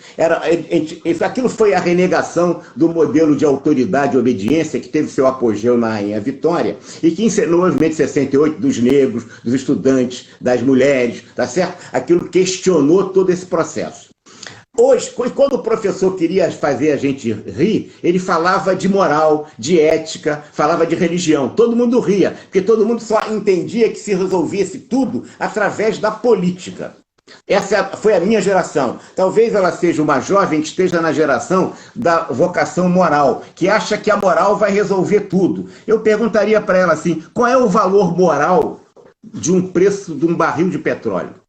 S2: Aquilo foi a renegação do modelo de autoridade e obediência que teve seu apogeu na Rainha Vitória e que no movimento de 68 dos negros, dos estudantes, das mulheres, tá certo? Aquilo questionou todo esse processo. Hoje, quando o professor queria fazer a gente rir, ele falava de moral, de ética, falava de religião. Todo mundo ria, porque todo mundo só entendia que se resolvesse tudo através da política. Essa foi a minha geração. Talvez ela seja uma jovem que esteja na geração da vocação moral, que acha que a moral vai resolver tudo. Eu perguntaria para ela assim: qual é o valor moral de um preço de um barril de petróleo?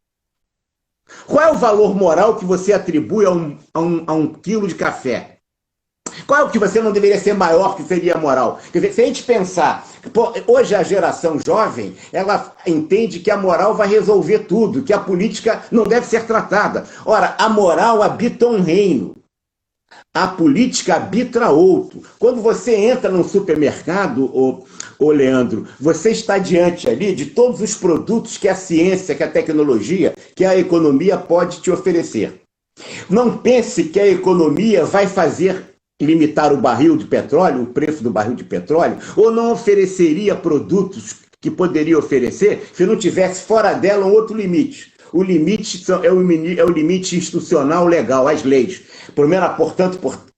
S2: Qual é o valor moral que você atribui a um quilo de café? Qual é o que você não deveria ser maior que seria moral? Quer dizer, se a gente pensar, hoje a geração jovem, ela entende que a moral vai resolver tudo, que a política não deve ser tratada. Ora, a moral habita um reino. A política habita outro. Quando você entra num supermercado, ô Leandro, você está diante ali de todos os produtos que a ciência, que a tecnologia, que a economia pode te oferecer. Não pense que a economia vai fazer limitar o barril de petróleo, o preço do barril de petróleo, ou não ofereceria produtos que poderia oferecer se não tivesse fora dela um outro limite. o limite é o limite institucional legal, as leis.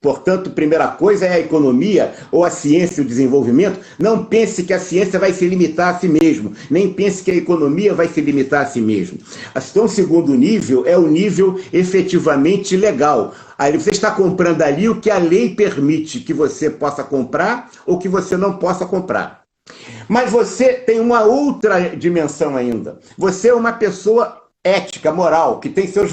S2: Portanto, primeira coisa é a economia ou a ciência e o desenvolvimento. Não pense que a ciência vai se limitar a si mesmo, nem pense que a economia vai se limitar a si mesmo. Então, o segundo nível é o nível efetivamente legal. Aí você está comprando ali o que a lei permite que você possa comprar ou que você não possa comprar. Mas você tem uma outra dimensão ainda. Você é uma pessoa ética, moral, que tem seus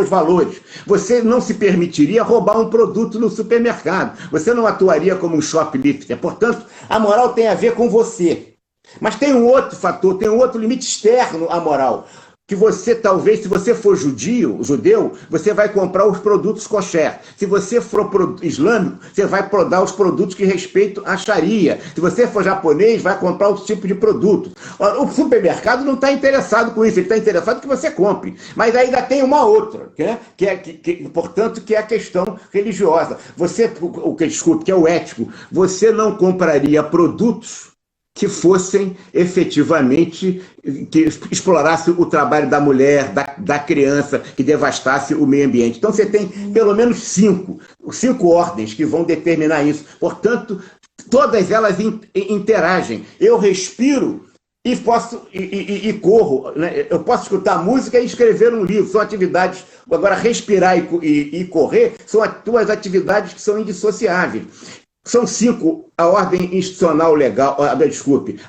S2: valores. Você não se permitiria roubar um produto no supermercado. Você não atuaria como um shoplifter. Portanto, a moral tem a ver com você. Mas tem um outro fator, tem um outro limite externo à moral. Que você, talvez, se você for judeu, você vai comprar os produtos kosher. Se você for islâmico, você vai dar os produtos que respeitam a Sharia. Se você for japonês, vai comprar outro tipo de produto. O supermercado não está interessado com isso, ele está interessado que você compre. Mas ainda tem uma outra, portanto, que é a questão religiosa. Que é o ético. Você não compraria produtos que fossem efetivamente, que explorasse o trabalho da mulher, da criança, que devastasse o meio ambiente. Então você tem pelo menos cinco ordens que vão determinar isso. Portanto, todas elas interagem. Eu respiro e corro, né? Eu posso escutar música e escrever um livro, são atividades. Agora, respirar e correr são duas atividades que são indissociáveis. São cinco: a ordem institucional legal,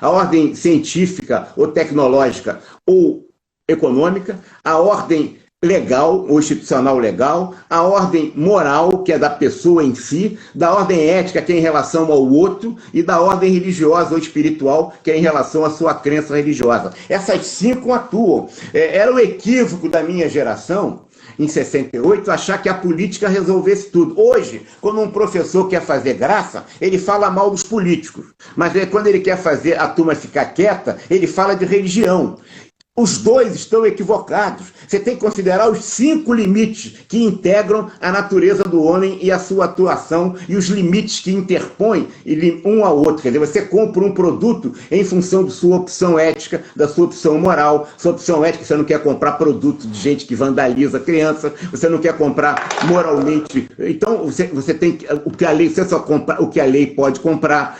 S2: a ordem científica ou tecnológica ou econômica, a ordem legal ou institucional legal, a ordem moral, que é da pessoa em si, da ordem ética, que é em relação ao outro, e da ordem religiosa ou espiritual, que é em relação à sua crença religiosa. Essas cinco atuam. Era o equívoco da minha geração, em 68, achar que a política resolvesse tudo. Hoje, quando um professor quer fazer graça, ele fala mal dos políticos. Mas quando ele quer fazer a turma ficar quieta, ele fala de religião. Os dois estão equivocados. Você tem que considerar os 5 limites que integram a natureza do homem e a sua atuação e os limites que interpõem um ao outro. Quer dizer, você compra um produto em função de sua opção ética, da sua opção moral. Sua opção ética, você não quer comprar produto de gente que vandaliza criança, você não quer comprar moralmente. Então, você tem o que a lei, você só compra o que a lei pode comprar.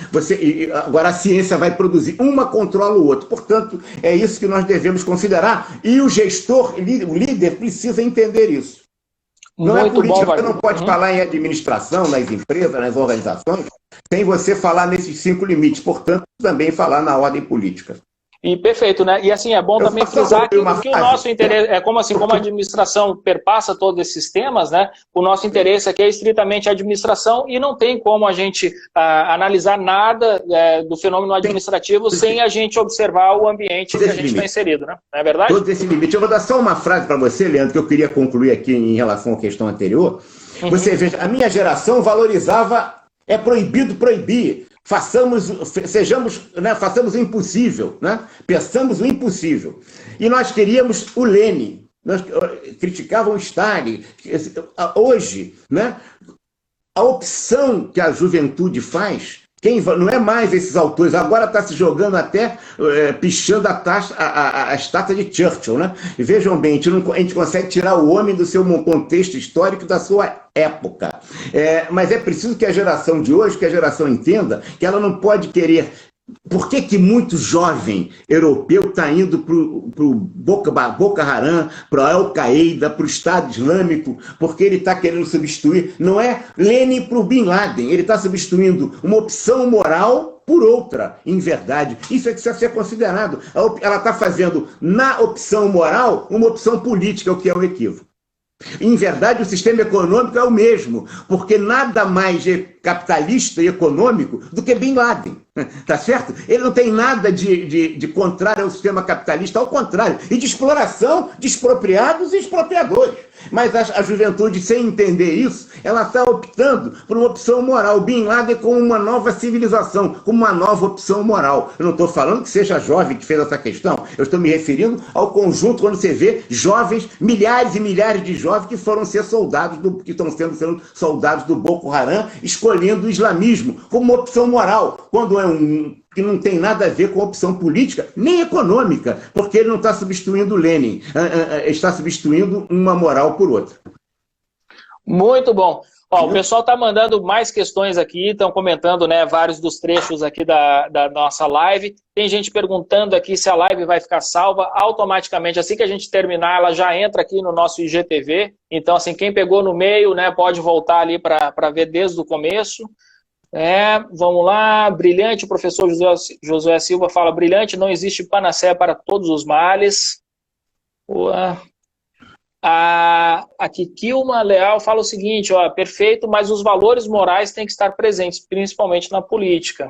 S2: Agora a ciência vai produzir, uma controla o outro. Portanto, é isso que nós devemos considerar, e o gestor, o líder, precisa entender isso. Não é política, você não pode falar em administração, nas empresas, nas organizações, sem você falar nesses 5 limites, portanto, também falar na ordem política.
S1: E perfeito, né? E assim, é bom também frisar que o nosso interesse, como a administração perpassa todos esses temas, né? O nosso interesse aqui é estritamente a administração e não tem como a gente analisar nada do fenômeno administrativo sem a gente observar o ambiente que a gente está inserido, né? Não é verdade?
S2: Todo esse limite. Eu vou dar só uma frase para você, Leandro, que eu queria concluir aqui em relação à questão anterior. Você veja, a minha geração valorizava, é proibido proibir. Façamos o impossível, né? Pensamos o impossível. E nós queríamos o Lenin, nós criticávamos Stalin. Hoje, né, a opção que a juventude faz, não é mais esses autores, agora está se jogando até, pichando a estátua de Churchill, né? E vejam bem, a gente consegue tirar o homem do seu contexto histórico, da sua época. Mas é preciso que a geração de hoje, que a geração entenda que ela não pode querer. Por que muito jovem europeu está indo para o Boko Haram, para o Al-Qaeda, para o Estado Islâmico? Porque ele está querendo substituir, não é Lenin para o Bin Laden, ele está substituindo uma opção moral por outra, em verdade. Isso é que precisa ser considerado. Ela está fazendo, na opção moral, uma opção política, o que é um equívoco. Em verdade, o sistema econômico é o mesmo, porque nada mais é capitalista e econômico do que Bin Laden, tá certo? Ele não tem nada de contrário ao sistema capitalista, ao contrário, e de exploração de expropriados e expropriadores. Mas a juventude, sem entender isso, ela está optando por uma opção moral. Bin Laden como uma nova civilização, como uma nova opção moral. Eu não estou falando que seja jovem que fez essa questão, eu estou me referindo ao conjunto, quando você vê jovens, milhares e milhares de jovens que foram ser soldados, que estão sendo soldados do Boko Haram, escolhendo escolhendo o islamismo como uma opção moral, quando que não tem nada a ver com a opção política, nem econômica, porque ele não está substituindo Lenin, está substituindo uma moral por outra.
S1: Muito bom. Ó, o pessoal está mandando mais questões aqui, estão comentando, né, vários dos trechos aqui da nossa live. Tem gente perguntando aqui se a live vai ficar salva automaticamente. Assim que a gente terminar, ela já entra aqui no nosso IGTV. Então, assim, quem pegou no meio, né, pode voltar ali para ver desde o começo. Vamos lá. Brilhante, o professor Josué Silva fala, brilhante, não existe panaceia para todos os males. Boa. A Kikilma Leal fala o seguinte, ó, perfeito, mas os valores morais têm que estar presentes, principalmente na política.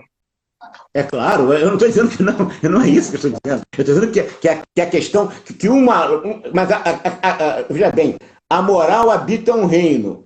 S2: É claro, eu não estou dizendo que não é isso que eu estou dizendo. Eu estou dizendo que a questão, mas veja bem, a moral habita um reino,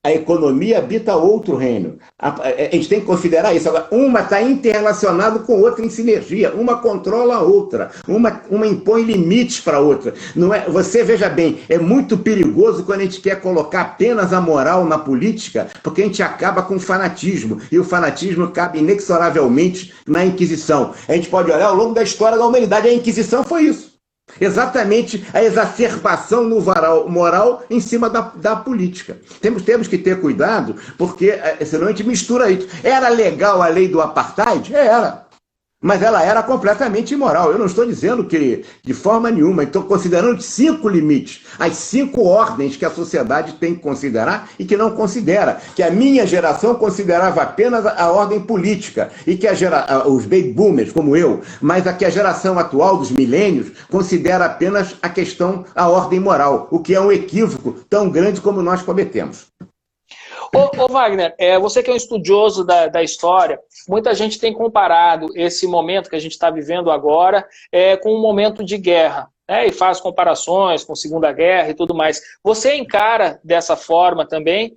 S2: a economia habita outro reino. A gente tem que considerar isso. Agora, uma está interrelacionada com a outra em sinergia. Uma controla a outra. Uma impõe limites para a outra. Não é, você veja bem, é muito perigoso quando a gente quer colocar apenas a moral na política, porque a gente acaba com o fanatismo. E o fanatismo cabe inexoravelmente na Inquisição. A gente pode olhar ao longo da história da humanidade. A Inquisição foi isso. Exatamente a exacerbação no moral em cima da política. Temos que ter cuidado, porque senão a gente mistura isso. Era legal a lei do apartheid? Era. Mas ela era completamente imoral. Eu não estou dizendo que, de forma nenhuma, estou considerando 5 limites, as 5 ordens que a sociedade tem que considerar e que não considera. Que a minha geração considerava apenas a ordem política e que os baby boomers, como eu, mas a geração atual dos milênios considera apenas a ordem moral, o que é um equívoco tão grande como nós cometemos.
S1: Ô Wagner, você que é um estudioso da história, muita gente tem comparado esse momento que a gente está vivendo agora com um momento de guerra, né, e faz comparações com a Segunda Guerra e tudo mais. Você encara dessa forma também?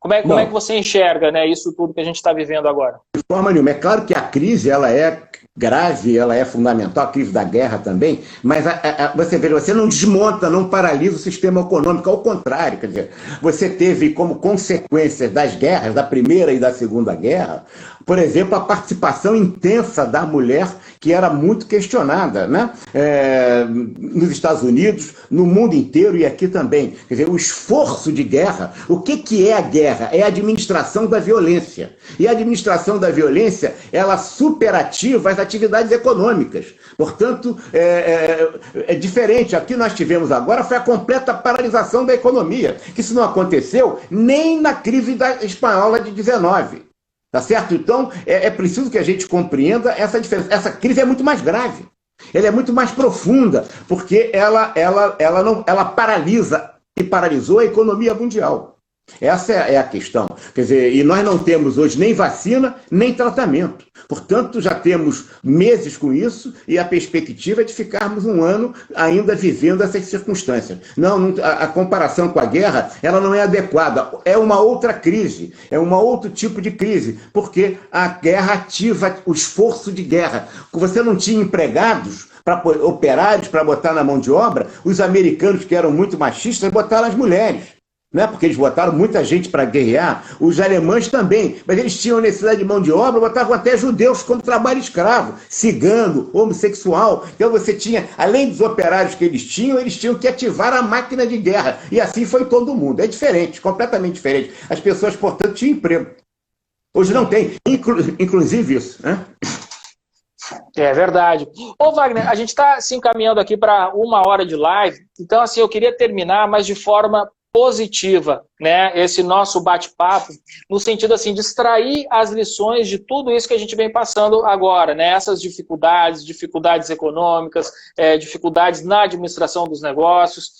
S1: Como é que você enxerga, né, isso tudo que a gente está vivendo agora?
S2: De forma nenhuma. É claro que a crise ela é grave, ela é fundamental, a crise da guerra também, mas você não desmonta, não paralisa o sistema econômico, ao contrário, quer dizer, você teve como consequência das guerras, da Primeira e da Segunda Guerra, por exemplo, a participação intensa da mulher, que era muito questionada, né? Nos Estados Unidos, no mundo inteiro e aqui também. Quer dizer, o esforço de guerra, o que é a guerra? É a administração da violência. E a administração da violência, ela superativa as atividades econômicas. Portanto, é diferente. Aqui nós tivemos agora foi a completa paralisação da economia, que isso não aconteceu nem na crise espanhola de 19. Tá certo? Então, é preciso que a gente compreenda essa diferença. Essa crise é muito mais grave. Ela é muito mais profunda, porque ela paralisa e paralisou a economia mundial. Essa é a questão. Quer dizer, e nós não temos hoje nem vacina, nem tratamento. Portanto, já temos meses com isso e a perspectiva é de ficarmos um ano ainda vivendo essas circunstâncias. A comparação com a guerra, ela não é adequada. É uma outra crise, é um outro tipo de crise, porque a guerra ativa o esforço de guerra. Você não tinha empregados, operários para botar na mão de obra, os americanos, que eram muito machistas, botaram as mulheres. Né? Porque eles botaram muita gente para guerrear, os alemães também, mas eles tinham necessidade de mão de obra, botavam até judeus como trabalho escravo, cigano, homossexual. Então você tinha, além dos operários que eles tinham que ativar a máquina de guerra. E assim foi todo mundo. É diferente, completamente diferente. As pessoas, portanto, tinham emprego. Hoje não tem, inclusive isso. Né?
S1: É verdade. Ô Wagner, a gente está se encaminhando aqui para 1 hora de live, então assim, eu queria terminar, mas de forma positiva, né, esse nosso bate-papo, no sentido assim, de extrair as lições de tudo isso que a gente vem passando agora, né, essas dificuldades econômicas, dificuldades na administração dos negócios,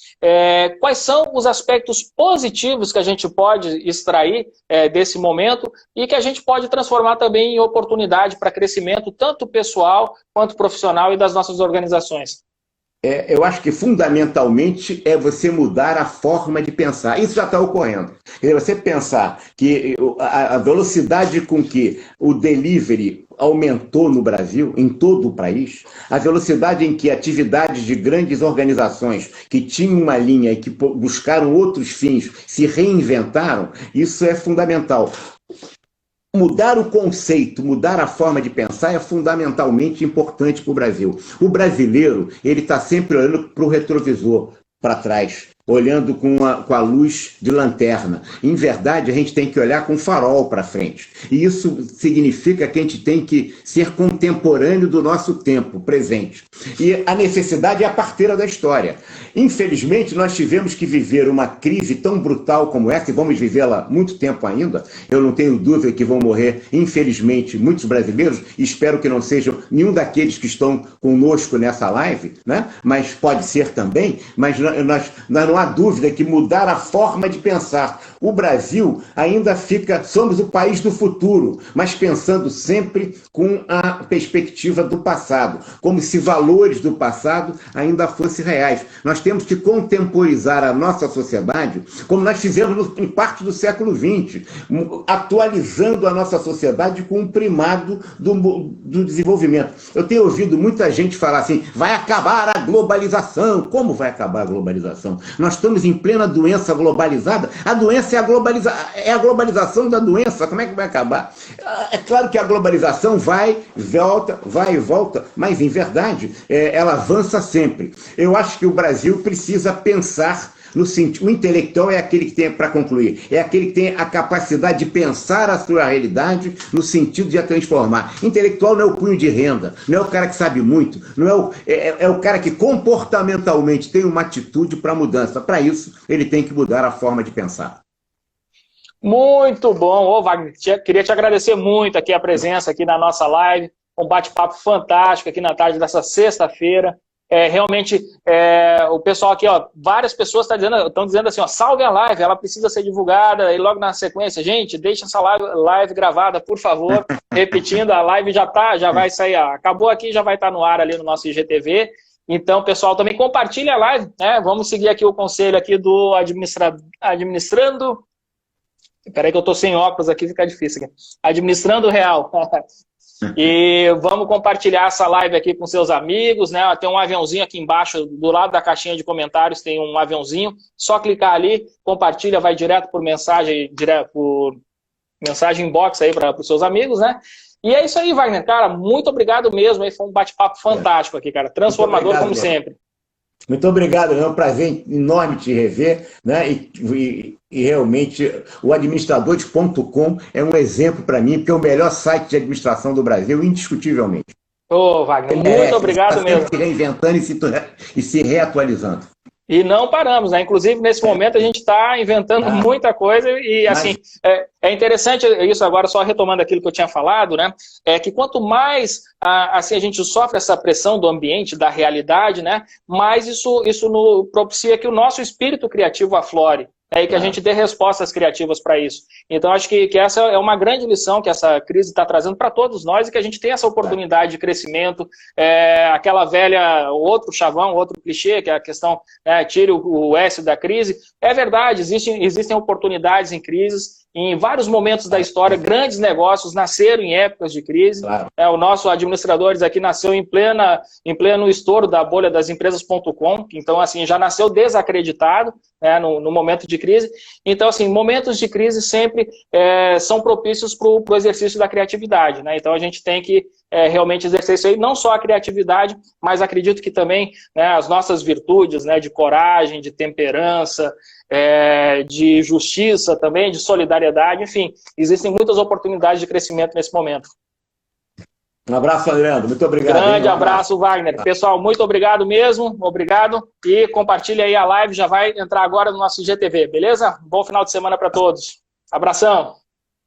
S1: quais são os aspectos positivos que a gente pode extrair desse momento e que a gente pode transformar também em oportunidade para crescimento, tanto pessoal quanto profissional e das nossas organizações.
S2: Eu acho que fundamentalmente é você mudar a forma de pensar. Isso já está ocorrendo. É você pensar que a velocidade com que o delivery aumentou no Brasil, em todo o país, a velocidade em que atividades de grandes organizações que tinham uma linha e que buscaram outros fins se reinventaram, isso é fundamental. mudar o conceito, mudar a forma de pensar é fundamentalmente importante para o Brasil. O brasileiro, ele está sempre olhando para o retrovisor, para trás, olhando com a luz de lanterna. Em verdade, a gente tem que olhar com farol para frente. E isso significa que a gente tem que ser contemporâneo do nosso tempo presente. E a necessidade é a parteira da história. Infelizmente, nós tivemos que viver uma crise tão brutal como essa, e vamos vivê-la muito tempo ainda. Eu não tenho dúvida que vão morrer, infelizmente, muitos brasileiros, e espero que não sejam nenhum daqueles que estão conosco nessa live, né? Mas pode ser também, mas nós não há dúvida que mudar a forma de pensar. O Brasil ainda somos o país do futuro, mas pensando sempre com a perspectiva do passado, como se valores do passado ainda fossem reais. Nós temos que contemporizar a nossa sociedade, como nós fizemos em parte do século XX, atualizando a nossa sociedade com o primado do desenvolvimento. Eu tenho ouvido muita gente falar assim, vai acabar a globalização. Como vai acabar a globalização? Nós estamos em plena doença globalizada. A doença é a globalização da doença. Como é que vai acabar? É claro que a globalização vai e volta, mas, em verdade, ela avança sempre. Eu acho que o Brasil precisa pensar no sentido. O intelectual é aquele que tem, para concluir, é aquele que tem a capacidade de pensar a sua realidade no sentido de a transformar. Intelectual não é o punho de renda, não é o cara que sabe muito, não é o cara que comportamentalmente tem uma atitude para mudança. Para isso, ele tem que mudar a forma de pensar.
S1: Muito bom. Ô, Wagner, queria te agradecer muito aqui a presença aqui na nossa live, um bate-papo fantástico aqui na tarde dessa sexta-feira. Realmente, o pessoal aqui, ó, várias pessoas estão dizendo assim, ó, salve a live, ela precisa ser divulgada, e logo na sequência, gente, deixa essa live gravada, por favor. Repetindo, a live já vai sair, ó, acabou aqui, já vai estar no ar ali no nosso IGTV. Então, pessoal, também compartilha a live, né? Vamos seguir aqui o conselho aqui do administrando. Peraí que eu tô sem óculos aqui, fica difícil aqui. Administrando Real. E vamos compartilhar essa live aqui com seus amigos, né? Tem um aviãozinho aqui embaixo, do lado da caixinha de comentários, tem um aviãozinho. Só clicar ali, compartilha, vai direto por mensagem inbox aí para os seus amigos, né? E é isso aí, Wagner, cara, muito obrigado mesmo. Aí foi um bate-papo fantástico aqui, cara. Transformador, obrigado, como sempre.
S2: Muito obrigado, é um prazer enorme te rever, né? E realmente o administradores.com é um exemplo para mim, porque é o melhor site de administração do Brasil, indiscutivelmente.
S1: Ô, Wagner, muito obrigado mesmo.
S2: Está se reinventando e se reatualizando.
S1: E não paramos, né? Inclusive, nesse momento, a gente está inventando muita coisa e, assim, é interessante isso agora, só retomando aquilo que eu tinha falado, né? É que quanto mais, assim, a gente sofre essa pressão do ambiente, da realidade, né? Mais isso propicia que o nosso espírito criativo aflore. É aí que a gente dê respostas criativas para isso. Então, acho que essa é uma grande lição que essa crise está trazendo para todos nós e que a gente tem essa oportunidade de crescimento. Aquela velha, outro chavão, outro clichê, que é a questão, tire o S da crise. É verdade, existem oportunidades em crises. Em vários momentos da história, grandes negócios nasceram em épocas de crise. Claro. O nosso Administradores aqui nasceu em pleno estouro da bolha das empresas.com, então, assim, já nasceu desacreditado, né, no momento de crise. Então, assim, momentos de crise sempre são propícios para o exercício da criatividade, né? Então, a gente tem que realmente exercer isso aí, não só a criatividade, mas acredito que também, né, as nossas virtudes, né, de coragem, de temperança, de justiça também, de solidariedade, enfim, existem muitas oportunidades de crescimento nesse momento.
S2: Um abraço, Leandro, muito obrigado.
S1: Grande abraço, Wagner. Pessoal, muito obrigado mesmo, obrigado, e compartilha aí a live, já vai entrar agora no nosso IGTV, beleza? Bom final de semana para todos. Abração.